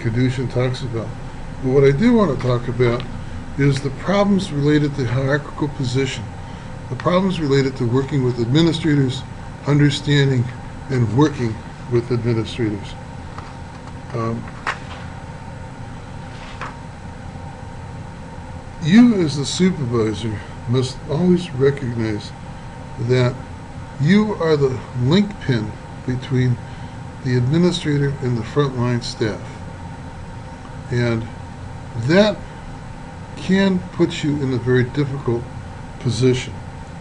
Kedushin talks about. But what I do want to talk about is the problems related to hierarchical position, the problems related to working with administrators, understanding and working with administrators. You as the supervisor must always recognize that you are the linchpin between the administrator and the frontline staff. And that can put you in a very difficult position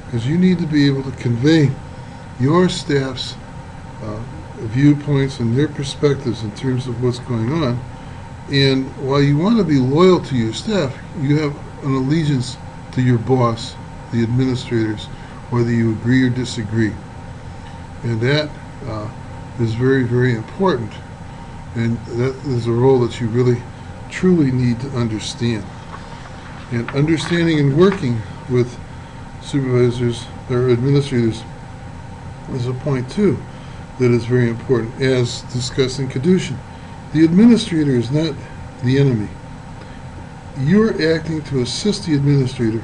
because you need to be able to convey your staff's viewpoints and their perspectives in terms of what's going on. And while you want to be loyal to your staff, you have an allegiance to your boss, the administrators, whether you agree or disagree. And that is very, very important. And that is a role that you really, truly need to understand. And understanding and working with supervisors or administrators is a point too that is very important, as discussed in Kedushin. The administrator is not the enemy. You're acting to assist the administrator,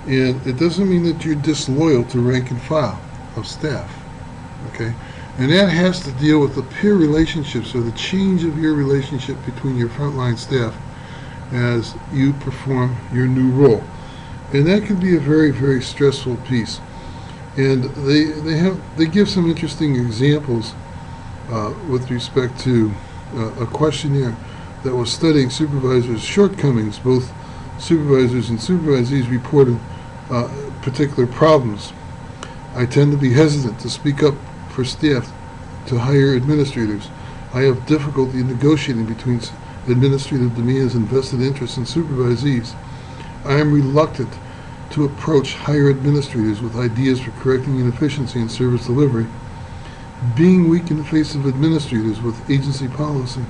and it doesn't mean that you're disloyal to rank and file of staff, okay? And that has to deal with the peer relationships, or the change of your relationship between your frontline staff as you perform your new role. And that can be a very, very stressful piece. And they give some interesting examples with respect to a questionnaire that was studying supervisors' shortcomings. Both supervisors and supervisees reported particular problems. I tend to be hesitant to speak up for staff to hire administrators. I have difficulty in negotiating between administrative demands and vested interests in supervisees. I am reluctant to approach higher administrators with ideas for correcting inefficiency in service delivery. Being weak in the face of administrators with agency policy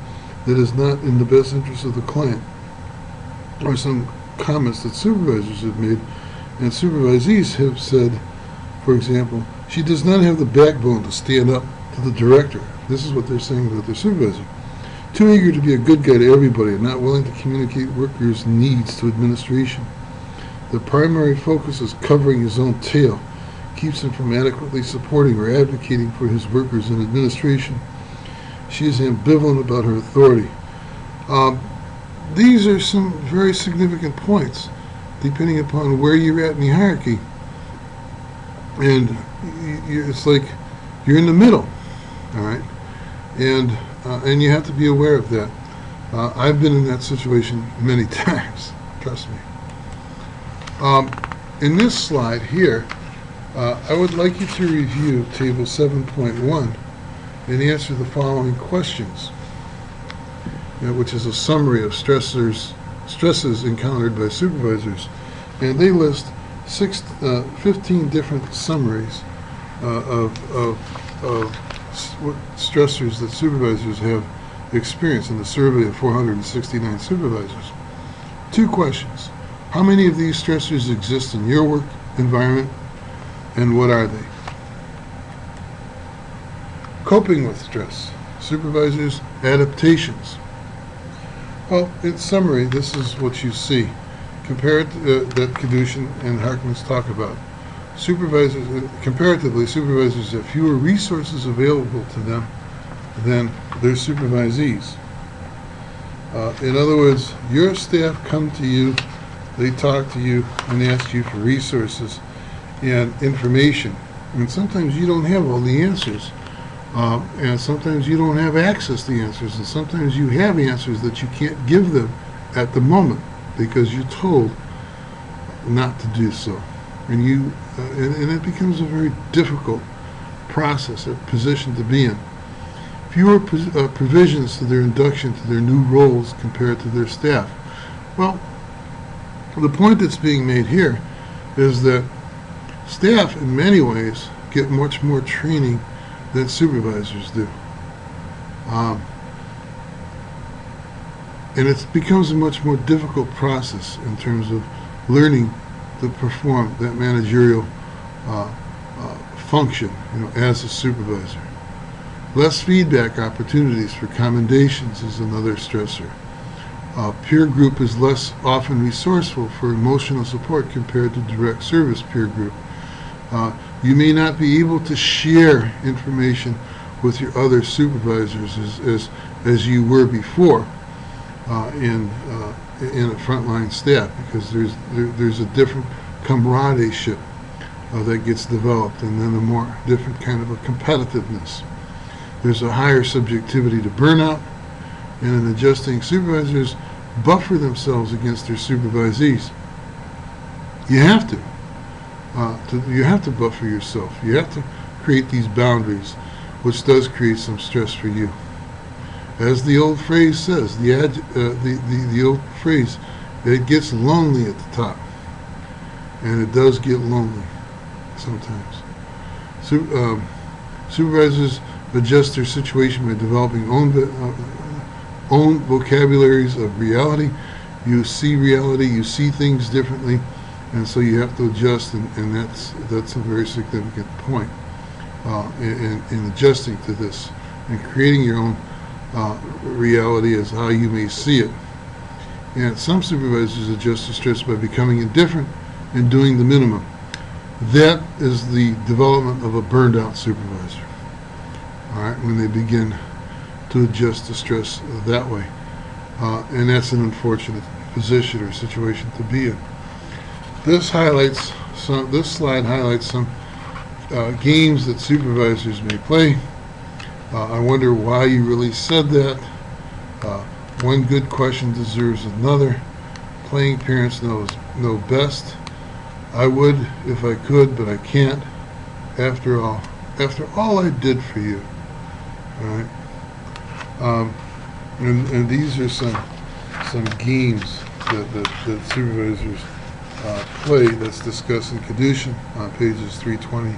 that is not in the best interest of the client are some comments that supervisors have made. And supervisees have said, for example, she does not have the backbone to stand up to the director. This is what they're saying about their supervisor. Too eager to be a good guy to everybody and not willing to communicate workers' needs to administration. The primary focus is covering his own tail, keeps him from adequately supporting or advocating for his workers in administration. She is ambivalent about her authority. These are some very significant points, depending upon where you're at in the hierarchy. And it's like you're in the middle, all right? And you have to be aware of that. I've been in that situation many times, trust me. In this slide here, I would like you to review Table 7.1 and answer the following questions, which is a summary of stresses encountered by supervisors. And they list 15 different summaries of stressors that supervisors have experienced in the survey of 469 supervisors. 2 questions. How many of these stressors exist in your work environment, and what are they? Coping with stress. Supervisors' adaptations. Well, in summary, this is what you see. Compared to that Kedushin and Harkness talk about. Comparatively, supervisors have fewer resources available to them than their supervisees. In other words, your staff come to you, they talk to you and ask you for resources and information. And sometimes you don't have all the answers. And sometimes you don't have access to answers. And sometimes you have answers that you can't give them at the moment because you're told not to do so. And and it becomes a very difficult process or position to be in. Fewer provisions to their induction to their new roles compared to their staff. Well, the point that's being made here is that staff in many ways get much more training than supervisors do. And it becomes a much more difficult process in terms of learning to perform that managerial function, as a supervisor. Less feedback opportunities for commendations is another stressor. Peer group is less often resourceful for emotional support compared to direct service peer group. You may not be able to share information with your other supervisors as you were before in a frontline staff, because there's a different camaraderie that gets developed, and then a more different kind of a competitiveness. There's a higher subjectivity to burnout, and in adjusting, supervisors buffer themselves against their supervisees. You have to. You have to buffer yourself. You have to create these boundaries, which does create some stress for you. As the old phrase says, the old phrase, it gets lonely at the top, and it does get lonely sometimes. Supervisors adjust their situation by developing own vocabularies of reality. You see reality, you see things differently, and so you have to adjust, and that's a very significant point in adjusting to this and creating your own reality as how you may see it. And some supervisors adjust to stress by becoming indifferent and doing the minimum. That is the development of a burned out supervisor. All right, when they begin to adjust to stress that way. And that's an unfortunate position or situation to be in. This slide highlights some games that supervisors may play. I wonder why you really said that. One good question deserves another. Playing parents know best. I would if I could, but I can't. After all I did for you. All right. And these are some games that supervisors play that's discussed in Kedushin on pages 320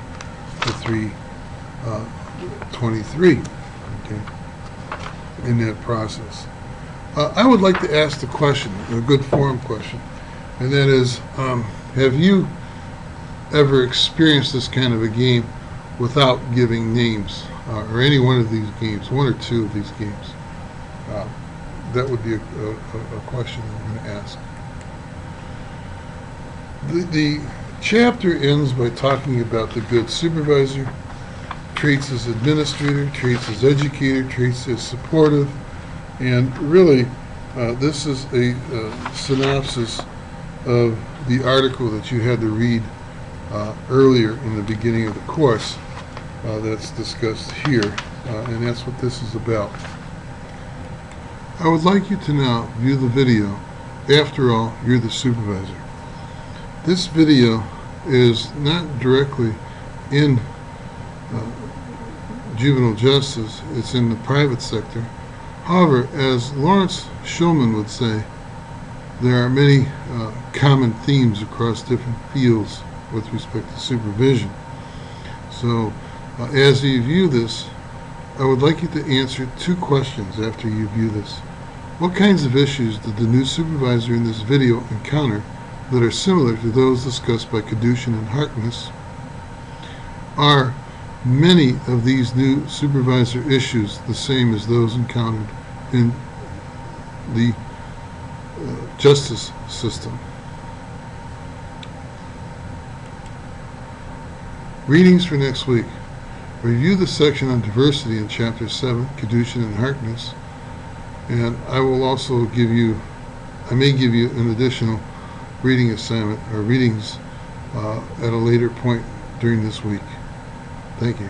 to 323. Okay. In that process, I would like to ask the question, a good forum question, and that is, have you ever experienced this kind of a game without giving names, or any one of these games, one or two of these games? That would be a question I'm going to ask. The chapter ends by talking about the good supervisor, traits as administrator, traits as educator, traits as supportive, and really this is a synopsis of the article that you had to read earlier in the beginning of the course that's discussed here, and that's what this is about. I would like you to now view the video. After all, you're the supervisor. This video is not directly in juvenile justice, it's in the private sector. However, as Lawrence Shulman would say, there are many common themes across different fields with respect to supervision. So, as you view this, I would like you to answer two questions after you view this. What kinds of issues did the new supervisor in this video encounter that are similar to those discussed by Kedushin and Harkness? Are many of these new supervisor issues the same as those encountered in the justice system? Readings for next week. Review the section on diversity in Chapter 7, Kedushin and Harkness, and I will also I may give you an additional reading assignment or readings at a later point during this week. Thank you.